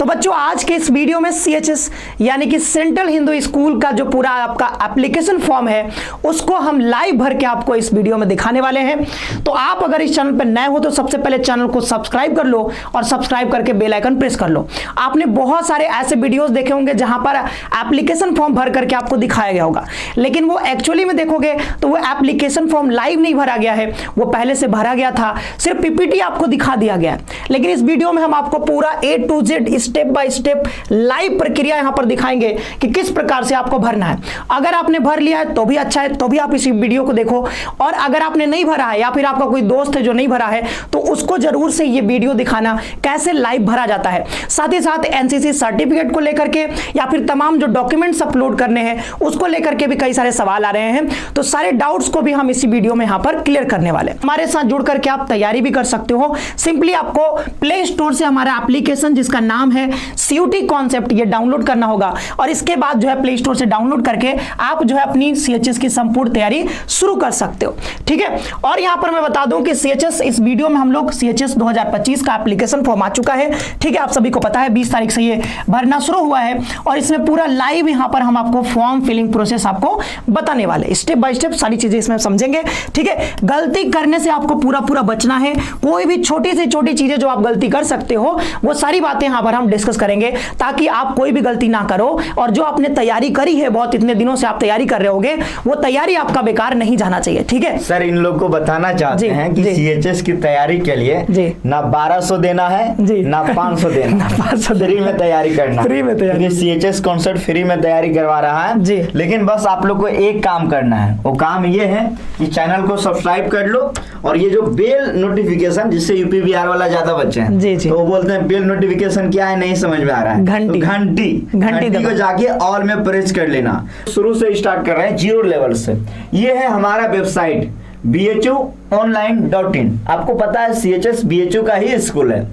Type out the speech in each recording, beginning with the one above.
तो बच्चों आज के इस वीडियो में सीएचएस यानी कि सेंट्रल हिंदू स्कूल का जो पूरा आपका एप्लीकेशन फॉर्म है उसको हम लाइव भर के आपको इस वीडियो में दिखाने वाले हैं। तो आप अगर इस चैनल पर नए हो तो सबसे पहले चैनल को सब्सक्राइब कर लो और सब्सक्राइब करके बेल आइकन प्रेस कर लो। आपने बहुत सारे ऐसे वीडियोस देखे होंगे जहां पर एप्लीकेशन फॉर्म भर करके आपको दिखाया गया होगा, लेकिन वो एक्चुअली में देखोगे तो वो एप्लीकेशन फॉर्म लाइव नहीं भरा गया है, वो पहले से भरा गया था, सिर्फ पीपीटी आपको दिखा दिया गया है। लेकिन इस वीडियो में हम आपको पूरा A to Z step by step live प्रक्रिया यहां पर दिखाएंगे कि किस प्रकार से आपको भरना है। अगर आपने भर लिया है तो भी अच्छा है, तो भी आप इस वीडियो को देखो, और अगर आपने नहीं भरा है या फिर आपका कोई दोस्त है जो नहीं भरा है तो उसको जरूर से ये वीडियो दिखाना कैसे लाइव भरा जाता है। साथ ही साथ एनसीसी सर्टिफिकेट को लेकर के या फिर तमाम जो डॉक्यूमेंट्स अपलोड करने हैं उसको लेकर के भी कई सारे सवाल आ रहे हैं, तो सारे डाउट्स को भी हम इसी वीडियो में यहां पर क्लियर करने वाले। हमारे साथ जुड़ करके आप तैयारी भी कर सकते हो। सिंपली आपको प्ले स्टोर से हमारा एप्लीकेशन जिसका नाम है सीयूटी कॉन्सेप्ट ये डाउनलोड करना होगा, और इसके बाद जो है प्ले स्टोर से डाउनलोड करके आप जो है अपनी सीएचएस की संपूर्ण तैयारी शुरू कर सकते हो। ठीक है, और यहां पर मैं बता दूं कि सीएचएस इस वीडियो में हम लोग सीएचएस 2025 का एप्लीकेशन फॉर्म आ चुका है। ठीक है, आप सभी को पता है 20 तारीख से ये भरना शुरू हुआ है, और इसमें पूरा लाइव यहां पर हम आपको फॉर्म फिलिंग प्रोसेस आपको बताने वाले, स्टेप बाय स्टेप सारी चीजें इसमें समझेंगे। ठीक है, गलती करने से आपको पूरा बचना है। कोई भी छोटी से छोटी चीजें जो आप गलती कर सकते हो वो सारी बातें यहां पर हम डिस्कस करेंगे, ताकि आप कोई भी गलती ना करो, और जो आपने तैयारी करी है, बहुत इतने दिनों से आप तैयारी कर रहे होगे, वो तैयारी आपका बेकार नहीं जाना चाहिए। ठीक है सर, इन लोग को बताना चाहते हैं कि सीएचएस की तैयारी के लिए ना 1200 देना है ना 500 देना, 500 फ्री में तैयारी करना, फ्री में तैयारी। सीएचएस कॉन्सेप्ट फ्री में तैयारी करवा रहा है जी। लेकिन बस आप लोग को एक काम करना है, वो काम ये है कि चैनल को सब्सक्राइब कर लो, और ये जो बेल नोटिफिकेशन, जिससे यूपीवीआर वाला ज्यादा बच्चे हैं जी, तो वो बोलते हैं बेल नोटिफिकेशन क्या है नहीं समझ में आ रहा है, घंटी को जाके ऑल में प्रेस कर लेना। शुरू से स्टार्ट कर रहे हैं, 0 लेवल से। ये है हमारा वेबसाइट bhuonline.in। आपको पता है सीएचएस BHU का ही स्कूल है,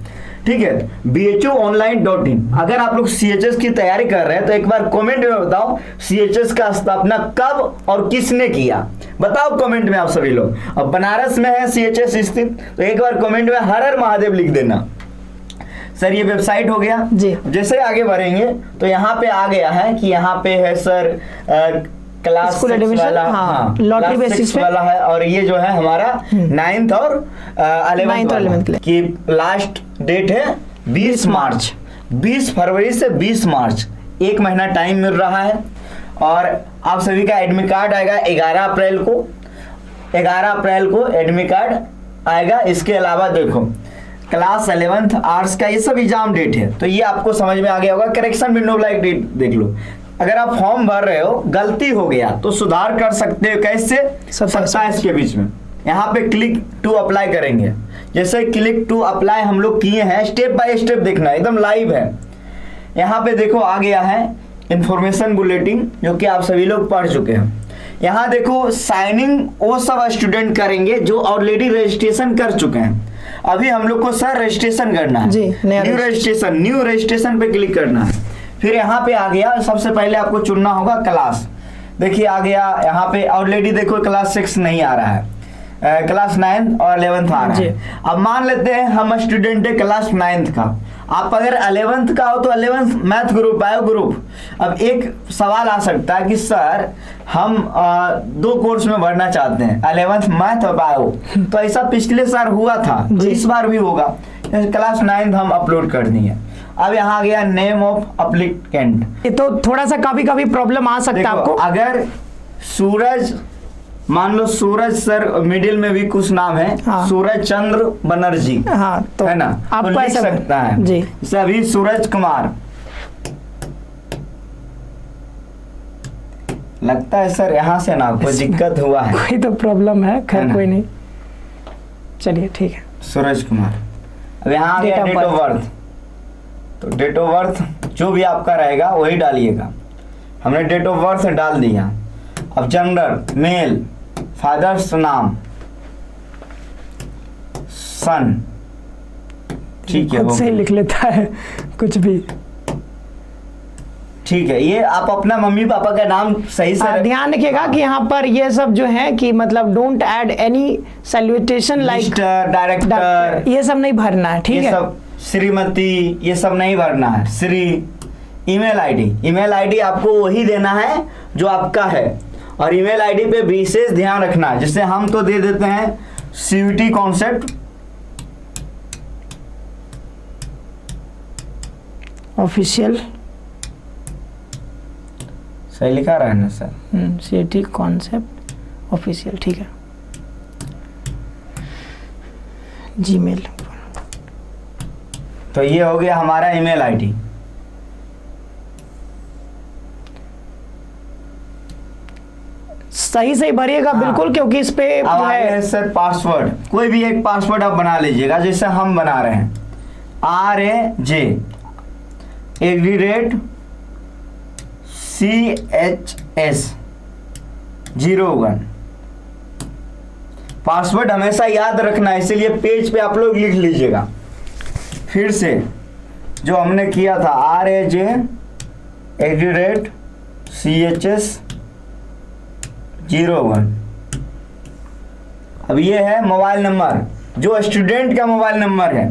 ठीक है, bhuonline.in। अगर आप लोग सीएचएस की तैयारी कर रहे हैं तो एक बार कमेंट में बताओ सीएचएस का स्थापना कब और किसने किया, बताओ कमेंट में आप सभी लोग। अब बनारस में है सीएचएस स्थित, तो एक बार कमेंट में हर हर महादेव लिख देना। सर ये वेबसाइट हो गया जी। जैसे आगे बढ़ेंगे तो यहाँ पे आ गया है कि यहाँ पे है सर क्लास 6 वाला, हाँ, लॉटरी बेसिस वाला है, और ये जो है हमारा 9th और 11th की लास्ट डेट है 20 मार्च, 20 फरवरी से 20 मार्च, एक महीना टाइम मिल रहा है। और आप सभी का एडमिट कार्ड आएगा 11 अप्रैल को, 11 अप्रैल को एडमिट कार्ड आएगा। इसके अलावा देखो क्लास 11th आर्ट्स का ये सब एग्जाम डेट है, तो ये आपको समझ में आ गया होगा। करेक्शन विंडो लाइक डेट देख लो, अगर आप फॉर्म भर रहे हो गलती हो गया तो सुधार कर सकते हो, कैसे 27 के बीच में। यहाँ पे क्लिक टू अप्लाई करेंगे, जैसे क्लिक टू अप्लाई हम लोग किए हैं, स्टेप बाय स्टेप देखना एकदम लाइव है। यहाँ पे देखो आ गया है इंफॉर्मेशन बुलेटिन, जो कि आप सभी लोग पढ़ चुके हैं। यहाँ देखो साइनिंग वो सब स्टूडेंट करेंगे जो ऑलरेडी रजिस्ट्रेशन कर चुके हैं। अभी हम लोग को सर रजिस्ट्रेशन करना है जी, न्यू रजिस्ट्रेशन पे क्लिक करना है। फिर यहाँ पे आ गया, सबसे पहले आपको चुनना होगा क्लास। देखिए आ गया यहाँ पे, ऑलरेडी देखो क्लास 6 नहीं आ रहा है, क्लास 9 और 11th आ रहा है। अब मान लेते हैं हम स्टूडेंट है क्लास 9th का, आप अगर 11th का हो तो 11th math group, bio group. अब एक सवाल आ सकता है कि सर हम 2 कोर्स में भरना चाहते हैं, 11th मैथ और बायो, तो ऐसा पिछले साल हुआ था तो इस बार भी होगा। क्लास 9th हम अपलोड कर दिए। अब यहाँ आ गया नेम ऑफ एप्लीकेंट, तो थोड़ा सा कभी प्रॉब्लम आ सकता है आपको। अगर सूरज, मान लो सूरज सर मिडिल में भी कुछ नाम है, हाँ। सूरज चंद्र बनर्जी, हाँ, तो है ना, आप तो लिख सकता है जी। सभी सूरज कुमार, लगता है सर यहाँ से ना कोई दिक्कत हुआ है, कोई तो प्रॉब्लम है, खैर कोई नहीं, चलिए ठीक है। सूरज कुमार। अब यहाँ आ गया डेट ऑफ बर्थ, तो डेट ऑफ बर्थ जो भी आपका रहेगा वही डालिएगा। हमने डेट ऑफ बर्थ डाल दिया। अब जेंडर मेल, फादर्स नाम सन, ठीक है, सही लिख लेता है कुछ भी, ठीक है। ये आप अपना मम्मी पापा का नाम सही से ध्यान रखिएगा कि यहाँ पर ये सब जो है कि मतलब don't add any salutation like director, ये सब नहीं भरना है, ठीक है। श्रीमती ये सब नहीं भरना है। श्री ईमेल आईडी आपको वही देना है जो आपका है, और ईमेल आईडी पे विशेष ध्यान रखना है। जैसे हम तो दे देते हैं सीयूटी कॉन्सेप्ट ऑफिशियल, सही लिखा रहा है ना सर? सीयूटी कॉन्सेप्ट ऑफिशियल, ठीक है। जीमेल, तो ये हो गया हमारा ईमेल आईडी। सही सही भरिएगा बिल्कुल, क्योंकि इस पे अब जो आगे है है सर पासवर्ड। कोई भी एक पासवर्ड आप बना लीजिएगा, जैसे हम बना रहे हैं RAJ@CHS01। पासवर्ड हमेशा याद रखना है, इसीलिए पेज पे आप लोग लिख लीजिएगा। फिर से जो हमने किया था RAJ@CHS01। अब ये है मोबाइल नंबर, जो स्टूडेंट का मोबाइल नंबर है।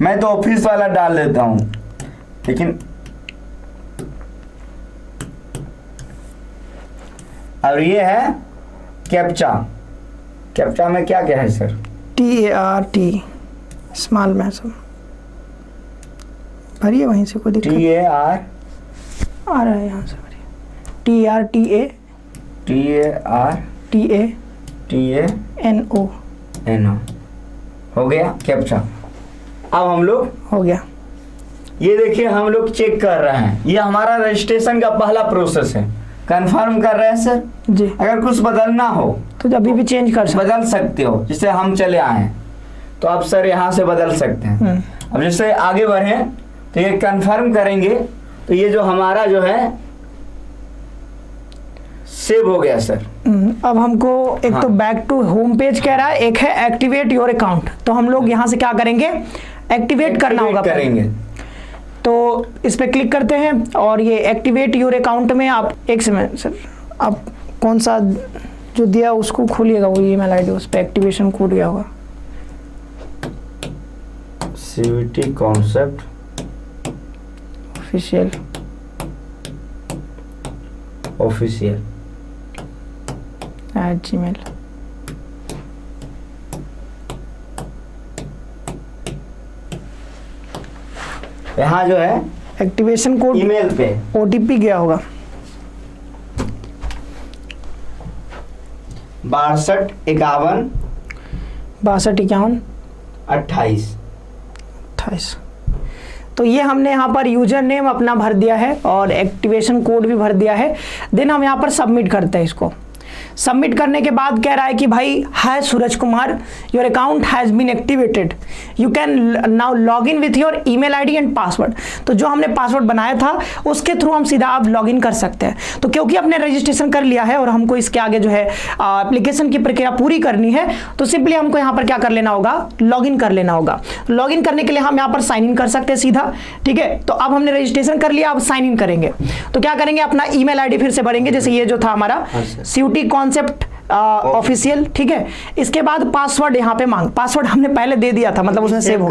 मैं तो ऑफिस वाला डाल देता हूं, लेकिन अब ये है कैप्चा। कैप्चा में क्या क्या है सर? TART स्मॉल में सब भरिए, वहीं से कोई दिक्कत TAR आ रहा है, यहाँ से भरिए। TRTA TANO हो गया कैप्चा। अब हम लोग हो गया। ये देखिए हम लोग चेक कर रहे हैं, ये हमारा रजिस्ट्रेशन का पहला प्रोसेस है। कंफर्म कर रहे हैं सर जी। अगर कुछ बदलना हो तो अभी भी चेंज कर सकते बदल सकते हो। जैसे हम चले आए हैं तो आप सर यहाँ से बदल सकते हैं। अब जैसे आगे बढ़े तो ये कंफर्म करेंगे, तो ये जो हमारा जो है सेव हो गया सर। अब हमको एक तो बैक टू होम पेज कह रहा है, एक है एक्टिवेट योर अकाउंट। तो हम लोग यहाँ से क्या करेंगे, एक्टिवेट करना होगा करेंगे। तो इस पे क्लिक करते हैं और ये एक्टिवेट योर अकाउंट में आप एक सेकंड सर, आप कौन सा जो दिया उसको खोलिएगा, वो ईमेल आईडी, उस पे एक्टिवेशन कोड गया होगा। CUT concept official @gmail। यहाँ जो है एक्टिवेशन कोड ईमेल पे OTP गया होगा 62 51 28 28। तो ये हमने यहाँ पर यूजर नेम अपना भर दिया है और एक्टिवेशन कोड भी भर दिया है। देन हम यहाँ पर सबमिट करते हैं इसको। सबमिट करने के बाद कह रहा है कि भाई hi Suraj Kumar, your account has been activated, you can now log in with your email ID and password. तो जो हमने पासवर्ड बनाया था उसके थ्रू हम सीधा आप लॉग इन कर सकते हैं। तो क्योंकि आपने रजिस्ट्रेशन कर लिया है और हमको इसके आगे जो है एप्लीकेशन की प्रक्रिया पूरी करनी है, तो सिंपली हमको यहाँ पर क्या कर लेना होगा, लॉग इन कर लेना होगा। लॉग इन करने के लिए हम यहाँ पर साइन इन कर सकते हैं सीधा, ठीक है। तो अब हमने रजिस्ट्रेशन कर लिया, अब साइन इन करेंगे। तो क्या करेंगे, अपना ईमेल आईडी फिर से भरेंगे, जैसे ये जो था हमारा सीयूटी कॉन्सेप्ट ऑफिशियल, ठीक है। इसके बाद पासवर्ड यहाँ पे मांग, पासवर्ड हमने पहले दे दिया था, मतलब उसने सेव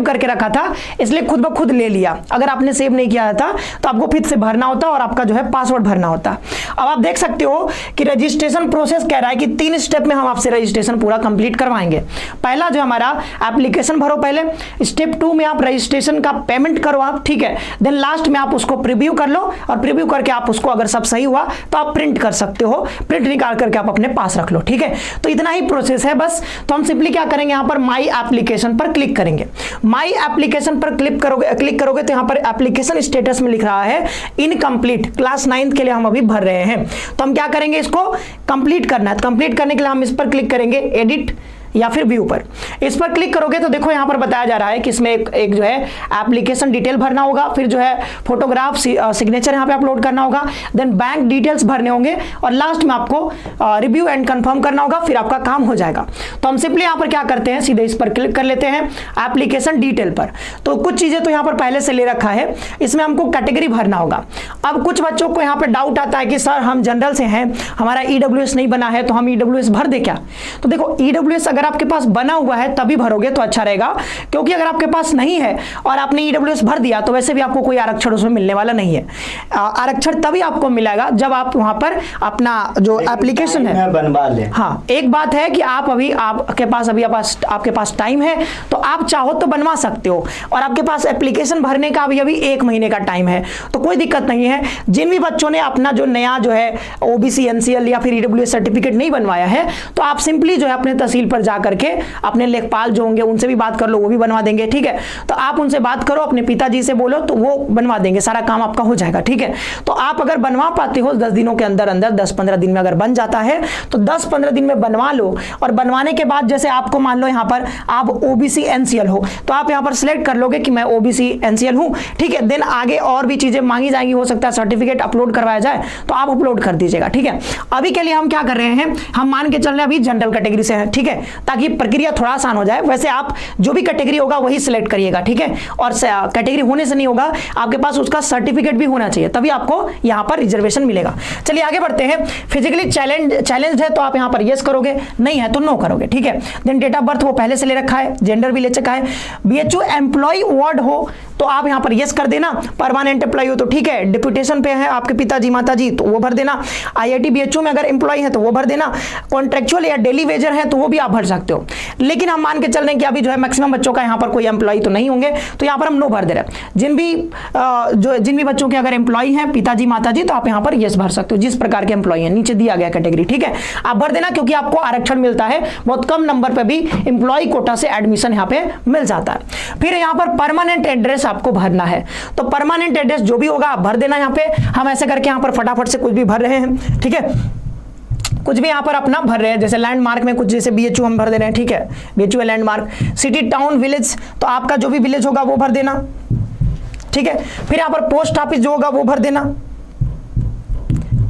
करके रखा था, इसलिए खुद ब खुद ले लिया। अगर आपने सेव नहीं किया था तो आपको फिर से भरना होता और आपका जो है पासवर्ड भरना होता। अब आप देख सकते हो कि रजिस्ट्रेशन प्रोसेस कह रहा है कि 3 स्टेप में हम आपसे रजिस्ट्रेशन पूरा कंप्लीट करवाएंगे। पहला जो हमारा एप्लीकेशन भरो पहले, स्टेप 2 में आप रजिस्ट्रेशन का पेमेंट करो आप, ठीक है। देन लास्ट में आप उसको प्रीव्यू कर लो और प्रीव्यू करके आप उसको अगर सब सही हुआ तो आप प्रिंट कर सकते हो, प्रिंट निकाल करके आप अपने पास रख लो, ठीक है। तो इतना ही प्रोसेस है बस। तो हम सिंपली क्या करेंगे, यहां पर माई एप्लीकेशन पर क्लिक करेंगे। माई एप्लीकेशन पर क्लिक करोगे तो यहां पर एप्लीकेशन स्टेटस में लिख रहा है इनकम्प्लीट, क्लास 9 के लिए हम अभी भर रहे हैं। तो हम क्या करेंगे, इसको कंप्लीट करना है। तो कंप्लीट करने के लिए हम इस पर क्लिक करेंगे, एडिट या फिर व्यू पर। इस पर क्लिक करोगे तो देखो यहाँ पर बताया जा रहा है कि इसमें एक जो है एप्लीकेशन डिटेल भरना होगा, फिर जो है फोटोग्राफ सिग्नेचर यहाँ पे अपलोड करना होगा, देन बैंक डिटेल्स भरने होंगे और लास्ट में आपको रिव्यू एंड कंफर्म करना होगा, फिर आपका काम हो जाएगा। तो हम सिंपली यहाँ पर क्या करते हैं, सीधे इस पर क्लिक कर लेते हैं एप्लीकेशन डिटेल पर। तो कुछ चीजें तो यहाँ पर पहले से ले रखा है, इसमें हमको कैटेगरी भरना होगा। अब कुछ बच्चों को यहाँ पर डाउट आता है कि सर हम जनरल से हैं, हमारा EWS नहीं बना है, तो हम EWS भर दे क्या। तो देखो EWS अगर आपके पास बना हुआ है तभी भरोगे तो अच्छा रहेगा, क्योंकि अगर आपके पास नहीं है और आपने ईडब्ल्यूएस भर दिया तो वैसे भी आपको कोई आरक्षण उसमें मिलने वाला नहीं है। आरक्षण तभी आपको मिलेगा जब आप वहां पर अपना जो एप्लीकेशन है बनवा ले। हाँ, एक बात है कि आप अभी आपके पास टाइम है तो आप चाहो तो बनवा सकते हो, और आपके पास एप्लीकेशन भरने का अभी 1 महीने का टाइम है, तो कोई दिक्कत नहीं है। जिन भी बच्चों ने अपना जो नया जो है ओबीसी एनसीएल या फिर ईडब्ल्यूएस सर्टिफिकेट नहीं बनवाया है, तो आप सिंपली जो है अपने तहसील पर जा करके अपने लेखपाल जो होंगे उनसे भी बात कर लो, वो भी बनवा देंगे। ठीक है, तो आप उनसे बात करो, अपने पिताजी से बोलो तो वो बनवा देंगे, सारा काम आपका हो जाएगा। ठीक है, तो आप अगर बनवा पाते हो 10 दिनों के अंदर 10-15 दिन में अगर बन जाता है तो 10-15 दिन में बनवा लो, और बनवाने के बाद जैसे आपको मान लो यहाँ पर आप ओबीसी एनसीएल हो तो आप यहाँ पर सिलेक्ट कर लोगे कि मैं ओबीसी एनसीएल हूँ। ठीक है, देन आगे और भी चीजें मांगी जाएंगी, हो सकता है सर्टिफिकेट अपलोड करवाया जाए तो आप अपलोड कर दीजिएगा। ठीक है, अभी के लिए हम क्या कर रहे हैं, हम मान के चल रहे हैं अभी जनरल कैटेगरी से हैं। ठीक है, ताकि प्रक्रिया थोड़ा आसान हो जाए। वैसे आप जो भी कैटेगरी होगा वही सिलेक्ट करिएगा। ठीक है, और कैटेगरी होने से नहीं होगा, आपके पास उसका सर्टिफिकेट भी होना चाहिए, तभी आपको यहाँ पर रिजर्वेशन मिलेगा। चलिए आगे बढ़ते हैं। फिजिकली चैलेंज है तो आप यहाँ पर यस करोगे, नहीं है तो नो करोगे। ठीक है, देन डेट ऑफ बर्थ वो पहले से ले रखा है, जेंडर भी ले चुका है। बीएचयू एम्प्लॉय वार्ड हो तो आप यहाँ पर यस कर देना, परमानेंट एम्प्लॉय हो तो ठीक है, डिप्यूटेशन पे है आपके पिताजी माताजी तो वो भर देना, आईआईटी बीएचयू में अगर एम्प्लॉय है तो वो भर देना, कॉन्ट्रेक्चुअल या डेली वेजर है तो वो भी आप भर सकते हो। लेकिन हम मान के चल रहे हैं कि अभी जो है मैक्सिमम बच्चों का यहाँ पर कोई एम्प्लॉय तो नहीं होंगे, तो यहाँ पर हम नो भर दे रहे हैं। जिन भी बच्चों के अगर एम्प्लॉय हैं पिताजी माताजी तो आप यहाँ पर यस भर सकते हो, जिस प्रकार के एम्प्लॉय हैं नीचे दिया गया कैटेगरी। ठीक है, आप भर देना, क्योंकि आपको आरक्षण मिलता है, बहुत कम नंबर पर भी एम्प्लॉय कोटा से एडमिशन यहाँ पे मिल जाता है। फिर यहाँ पर परमानेंट एड्रेस आपको भरना है, तो परमानेंट एड्रेस जो भी होगा आप भर देना। यहाँ पे हम ऐसे करके यहाँ पर फटाफट से कुछ भी भर रहे हैं। ठीक है, कुछ भी यहाँ पर अपना भर रहे हैं, जैसे लैंडमार्क में कुछ जैसे बीएचयू हम भर दे रहे हैं। ठीक है, BHU landmark, city town village तो आपका जो भी विलेज होगा वो भर देना। ठीक है, फिर यहाँ पर पोस्ट ऑफिस जो होगा वो भर देना।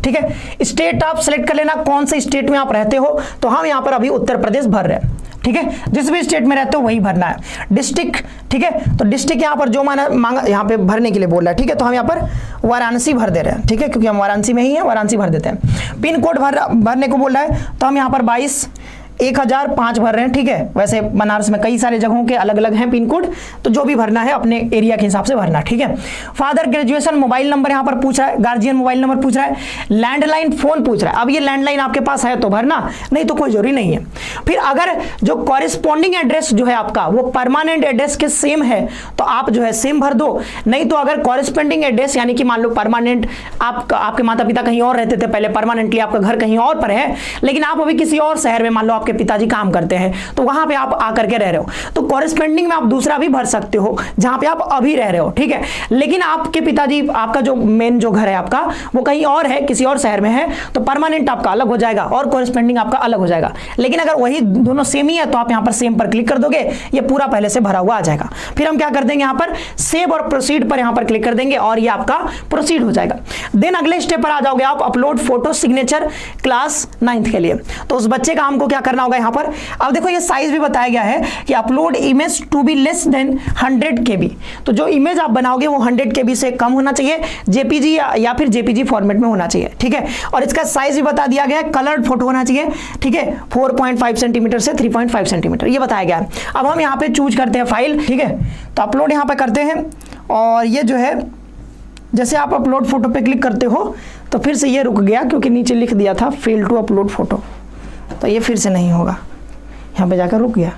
ठीक है, स्टेट आप सिलेक्ट कर लेना, कौन से स्टेट में आप रहते हो, तो हम यहाँ पर अभी उत्तर प्रदेश भर रहे हैं। ठीक है, जिस भी स्टेट में रहते हो वही भरना है। डिस्ट्रिक्ट, ठीक है, तो डिस्ट्रिक्ट यहाँ पर जो मांगा यहाँ पे भरने के लिए बोल रहा है। ठीक है, तो हम यहाँ पर वाराणसी भर दे रहे हैं। ठीक है, क्योंकि हम वाराणसी में ही हैं, वाराणसी भर देते हैं। पिन कोड भरने को बोल रहा है तो हम यहाँ पर 22-1005 भर रहे हैं। ठीक है, वैसे बनारस में कई सारे जगहों के अलग अलग हैं पिन कोड, तो जो भी भरना है अपने एरिया के हिसाब से भरना। ठीक है, फादर ग्रेजुएशन, मोबाइल नंबर यहाँ पर पूछ रहा है, गार्जियन मोबाइल नंबर पूछ रहा है, लैंडलाइन फोन पूछ रहा है। अब ये लैंडलाइन आपके पास है तो भरना, नहीं तो कोई जरूरी नहीं है। फिर अगर जो कॉरेस्पॉन्डिंग एड्रेस जो है आपका वो परमानेंट एड्रेस के सेम है तो आप जो है सेम भर दो, नहीं तो अगर कॉरेस्पॉन्डिंग एड्रेस यानी कि मान लो परमानेंट आपके माता पिता कहीं और रहते थे पहले, परमानेंटली आपका घर कहीं और पर है, लेकिन आप अभी किसी और शहर में मान लो आपके पिताजी काम करते हैं तो वहां पे आप आकर के रह रहे हो, तो कॉरेस्पॉन्डिंग में आप दूसरा भी भर सकते हो जहां पे आप अभी रह रहे हो। ठीक है, लेकिन आपके पिताजी आपका जो मेन जो घर है आपका वो कहीं और है, किसी और शहर में है, तो परमानेंट आपका अलग हो जाएगा और कॉरेस्पॉन्डिंग आपका अलग हो जाएगा। लेकिन अगर वही दोनों सेम ही है तो आप यहां पर सेम पर क्लिक कर दोगे, ये पूरा पहले से भरा हुआ आ जाएगा। फिर हम क्या कर देंगे, यहां पर सेव और प्रोसीड पर यहां पर क्लिक कर देंगे और ये आपका प्रोसीड हो जाएगा। देन अगले स्टेप पर आ जाओगे आप, upload photo signature class 9th के लिए। तो उस बच्चे का हमको क्या करना होगा यहाँ पर, अब देखो ये साइज भी बताया गया है कि upload image to be less than 100 KB। तो जो इमेज आप बनाओगे वो 100 KB से कम होना चाहिए, जेपीजी या फिर जेपीजी फॉर्मेट में होना चाहिए। ठीक है, और इसका साइज भी बता दिया गया है, कलर्ड फोटो होना चाहिए। ठीक है, 4.5 सेंटीमीटर से 3.5 सेंटीमीटर ये बताया गया है। अब हम यहाँ पे चूज करते हैं फाइल। ठीक है, तो अपलोड यहाँ पे करते हैं और ये जो है जैसे आप अपलोड फोटो पे क्लिक करते हो तो फिर से ये रुक गया क्योंकि नीचे लिख दिया था फेल टू अपलोड फोटो, तो ये फिर से नहीं होगा, यहाँ पे जाकर रुक गया।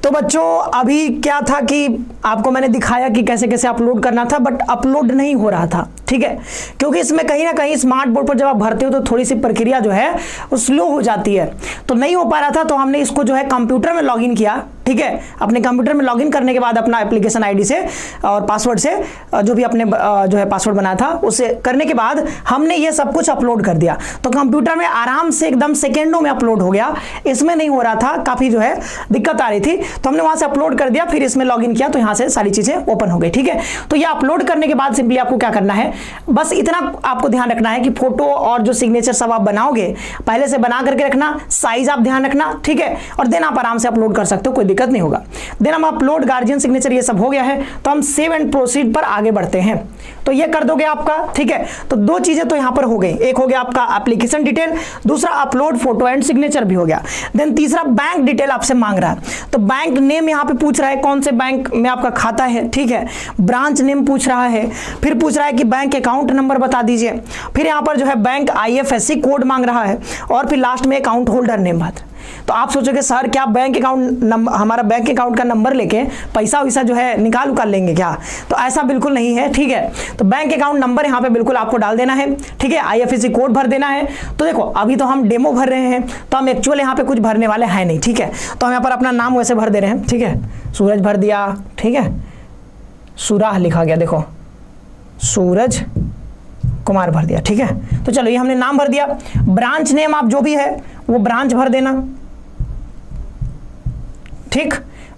तो बच्चों अभी क्या था कि आपको मैंने दिखाया कि कैसे कैसे अपलोड करना था, बट अपलोड नहीं हो रहा था। ठीक है, क्योंकि इसमें कहीं ना कहीं स्मार्ट बोर्ड पर जब आप भरते हो तो थोड़ी सी प्रक्रिया जो है वो स्लो हो जाती है, तो नहीं हो पा रहा था। तो हमने इसको जो है कंप्यूटर में लॉगिन किया। ठीक है, अपने कंप्यूटर में लॉगिन करने के बाद अपना एप्लीकेशन आईडी से और पासवर्ड से जो भी अपने जो है पासवर्ड बनाया था उसे करने के बाद हमने ये सब कुछ अपलोड कर दिया, तो कंप्यूटर में आराम से एकदम सेकेंडों में अपलोड हो गया। इसमें नहीं हो रहा था, काफ़ी जो है दिक्कत आ रही थी, तो हमने वहाँ से अपलोड कर दिया, फिर इसमें लॉगिन किया तो यहाँ से सारी चीज़ें ओपन हो गई। ठीक है, तो ये अपलोड करने के बाद सिंपली आपको क्या करना है, बस इतना आपको ध्यान रखना है कि फोटो और जो सिग्नेचर सब आप बनाओगे पहले से बना करके रखना, साइज आप ध्यान रखना। ठीक है, और देन आप आराम से अपलोड कर सकते हो, कोई दिक्कत नहीं होगा। देन हम अपलोड गार्जियन सिग्नेचर, ये सब हो गया है, तो हम सेव एंड प्रोसीड पर आगे बढ़ते हैं। तो ये कर दोगे आपका, ठीक है। तो दो चीजें तो यहां पर हो गई, एक हो गया आपका एप्लीकेशन डिटेल, दूसरा अपलोड फोटो एंड सिग्नेचर भी हो गया। देन तीसरा बैंक डिटेल आपसे मांग रहा है, तो बैंक नेम यहां पे पूछ रहा है कौन से बैंक में आपका खाता है, ठीक है। ब्रांच नेम पूछ रहा है, फिर पूछ रहा है कि बैंक अकाउंट नंबर बता दीजिए, फिर यहां पर जो है बैंक IFSC कोड मांग रहा है, और फिर लास्ट में अकाउंट होल्डर नेम बात। तो आप सोचोगे सर क्या बैंक अकाउंट नंबर, हमारा बैंक अकाउंट का नंबर लेके पैसा वैसा जो है निकाल लेंगे क्या? तो ऐसा बिल्कुल नहीं है, ठीक है। तो बैंक अकाउंट नंबर यहाँ पे बिल्कुल आपको डाल देना है, ठीक है। IFSC कोड भर देना है। तो देखो अभी तो हम डेमो भर रहे हैं, तो हम एक्चुअल यहाँ पे कुछ भरने वाले हैं नहीं, ठीक है। तो हम यहाँ पर अपना नाम वैसे भर दे रहे हैं, ठीक है। सूरज भर दिया, ठीक है। सुराह लिखा गया, देखो सूरज कुमार भर दिया, ठीक है। तो चलो ये हमने नाम भर दिया। ब्रांच नेम आप जो भी है वो ब्रांच भर देना, ठीक।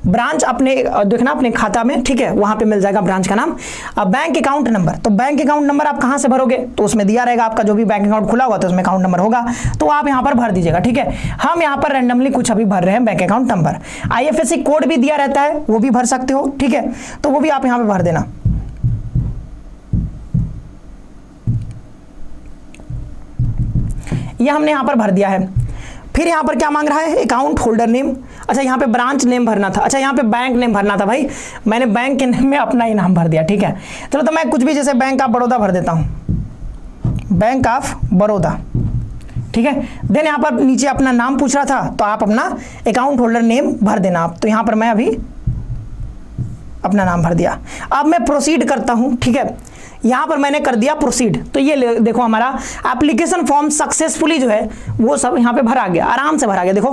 ब्रांच अपने देखना अपने खाता में, ठीक है, वहां पे मिल जाएगा ब्रांच का नाम। अब बैंक अकाउंट नंबर, तो बैंक अकाउंट नंबर आप कहां से भरोगे? तो उसमें दिया रहेगा आपका जो भी बैंक अकाउंट खुला हुआ तो उसमें अकाउंट नंबर होगा, तो आप यहां पर भर दीजिएगा, ठीक है। हम यहां पर रैंडमली कुछ अभी भर रहे हैं bank account number. IFSC code भी दिया रहता है, वो भी भर सकते हो, ठीक है। तो वो भी आप यहां पर भर देना। ये हमने यहां पर भर दिया है। फिर यहां पर क्या मांग रहा है? Account holder name. अच्छा यहाँ पे ब्रांच नेम भरना था, अच्छा यहाँ पे बैंक नेम भरना था। भाई मैंने बैंक के नेम में अपना ही नाम भर दिया, ठीक है। चलो तो मैं कुछ भी जैसे बैंक ऑफ बड़ौदा भर देता हूँ, बैंक ऑफ बड़ौदा, ठीक है। देन यहाँ पर नीचे अपना नाम पूछ रहा था, तो आप अपना अकाउंट होल्डर नेम भर देना आप। तो यहाँ पर मैं अभी अपना नाम भर दिया। अब मैं प्रोसीड करता हूँ, ठीक है। यहां पर मैंने कर दिया प्रोसीड, तो ये देखो हमारा एप्लीकेशन फॉर्म सक्सेसफुली जो है वो सब यहां पे भरा गया, आराम से भरा गया। देखो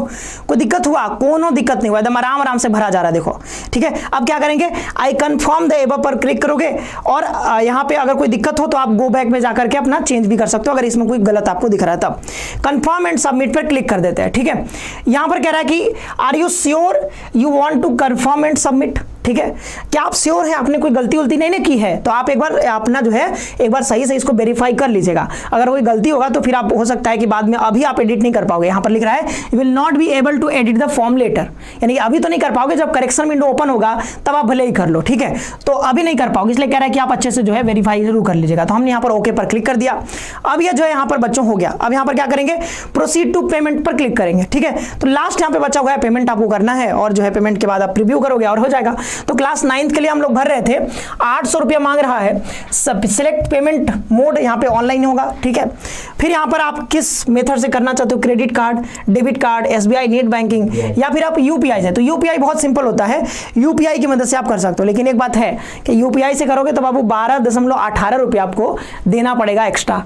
कोई दिक्कत हुआ? कोनो दिक्कत नहीं हुआ, एकदम आराम से भरा जा रहा है, देखो, ठीक है। अब क्या करेंगे? आई कंफर्म द एबव पर क्लिक करोगे, और यहां पे अगर कोई दिक्कत हो तो आप गो बैक में जाकर के अपना चेंज भी कर सकते हो, अगर इसमें कोई गलत आपको दिख रहा है तब। कंफर्म एंड सबमिट पर क्लिक कर देते हैं, ठीक है। यहां पर कह रहा है कि are you sure you want to confirm and submit, ठीक है। क्या आप श्योर हैं, आपने कोई गलती उल्टी नहीं की है? तो आप एक बार अपना जो है एक बार सही से इसको वेरीफाई कर लीजिएगा। अगर कोई गलती होगा तो फिर आप हो सकता है कि बाद में अभी आप एडिट नहीं कर पाओगे। यहां पर लिख रहा है you will not be able to edit the form later, यानी अभी तो नहीं कर पाओगे, जब करेक्शन विंडो ओपन होगा तब आप भले ही कर लो, ठीक है। तो अभी नहीं कर पाओगे, इसलिए कह रहा है कि आप अच्छे से जो है वेरीफाई जरूर कर लीजिएगा। तो हमने यहाँ पर ओके पर क्लिक कर दिया। अब ये जो है यहाँ पर बच्चों हो गया। अब यहाँ पर क्या करेंगे? प्रोसीड टू पेमेंट पर क्लिक करेंगे, ठीक है। तो लास्ट यहाँ पे बचा हुआ है पेमेंट आपको करना है, और जो है पेमेंट के बाद आप प्रीव्यू करोगे और हो जाएगा। तो क्लास 9th के लिए हम लोग भर रहे थे, 800 रुपया मांग रहा है। सिलेक्ट पेमेंट मोड यहाँ पे ऑनलाइन होगा, ठीक है। फिर यहाँ पर आप किस मेथड से करना चाहते हो, credit card, debit card, SBI net banking, या फिर आप UPI से। तो UPI बहुत सिंपल होता है, UPI की मदद से आप कर सकते हो। लेकिन एक बात है कि UPI से करोगे तो बाबू 12.18 रुपया आपको देना पड़ेगा extra.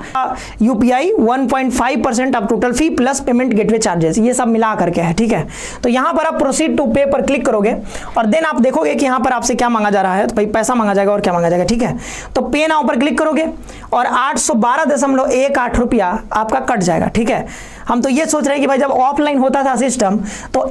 UPI 1.5% of total fee plus payment gateway charges, ये सब मिला करके है, ठीक है। तो यहाँ पर आप प्रोसीड टू पे पर क्लिक करोगे, और देन आप देखोगे कि यहाँ पर आपसे क्या मांगा जा रहा है। तो भाई पैसा मांगा जाएगा और क्या मांगा जाएगा, ठीक है। तो पे नाउ पर क्लिक करोगे और 812.18 रुपया आपका कट जाएगा, ठीक है। हम तो ये सोच रहे हैं कि भाई जब ऑफलाइन होता था सिस्टम तो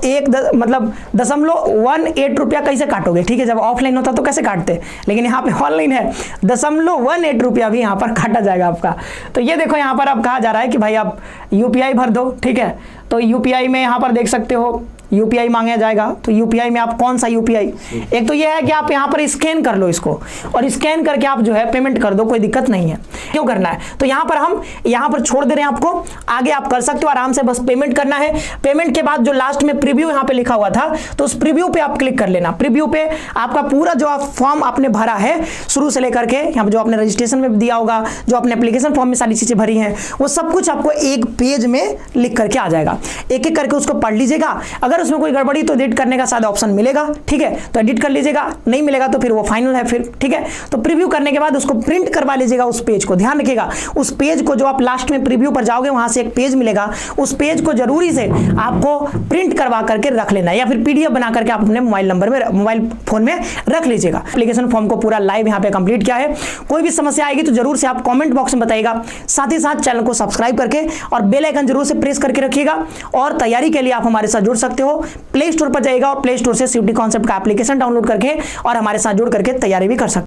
मतलब 0.18 रुपया कैसे काटोगे, ठीक है। जब ऑफलाइन होता तो कैसे काटते, लेकिन यहाँ पे ऑनलाइन है, 0.18 रुपया भी यहाँ पर काटा जाएगा आपका। तो ये देखो यहाँ पर अब कहा जा रहा है कि भाई आप UPI भर दो, ठीक है। तो UPI में यहाँ पर देख सकते हो UPI मांगा जाएगा। तो UPI में आप कौन सा UPI, एक तो ये है कि आप यहाँ पर स्कैन कर लो इसको, और स्कैन करके आप जो है पेमेंट कर दो, कोई दिक्कत नहीं है। क्यों करना है? तो यहाँ पर हम यहाँ पर छोड़ दे रहे हैं आपको, आगे आप कर सकते हो आराम से, बस पेमेंट करना है। पेमेंट के बाद जो लास्ट में प्रीव्यू यहाँ पे लिखा हुआ था, तो उस प्रीव्यू पे आप क्लिक कर लेना। प्रीव्यू पे आपका पूरा जो आप फॉर्म आपने भरा है शुरू से लेकर के, यहाँ पर जो आपने रजिस्ट्रेशन में दिया होगा, जो आपने एप्लीकेशन फॉर्म में सारी चीजें भरी हैं, वो सब कुछ आपको एक पेज में लिख करके आ जाएगा। एक एक करके उसको पढ़ लीजिएगा। अगर उसमें कोई गड़बड़ी तो एडिट करने का सादा ऑप्शन मिलेगा, ठीक है। तो एडिट कर लीजिएगा, नहीं मिलेगा तो फिर वो फाइनल है फिर, ठीक है। तो प्रीव्यू करने के बाद उसको प्रिंट करवा लीजिएगा उस पेज को। ध्यान रखिएगा उस पेज को, जो आप लास्ट में प्रीव्यू पर जाओगे वहां से एक पेज मिलेगा, उस पेज को जरूरी से आपको प्रिंट करवा करके रख लेना है, या फिर PDF बना करके आप अपने मोबाइल नंबर में, मोबाइल फोन में रख लीजिएगा। एप्लीकेशन फॉर्म को पूरा लाइव यहाँ पे कंप्लीट किया है। कोई भी समस्या आएगी तो जरूर से आप कमेंट बॉक्स में बताइएगा। साथ ही साथ चैनल को सब्सक्राइब करके और बेल आइकन जरूर से प्रेस करके रखिएगा। और तैयारी के लिए आप हमारे साथ जुड़ सकते हो, प्ले स्टोर पर जाइएगा और प्ले स्टोर से CUET कॉन्सेप्ट का एप्लीकेशन डाउनलोड करके और हमारे साथ जुड़ करके तैयारी भी कर सकते हो।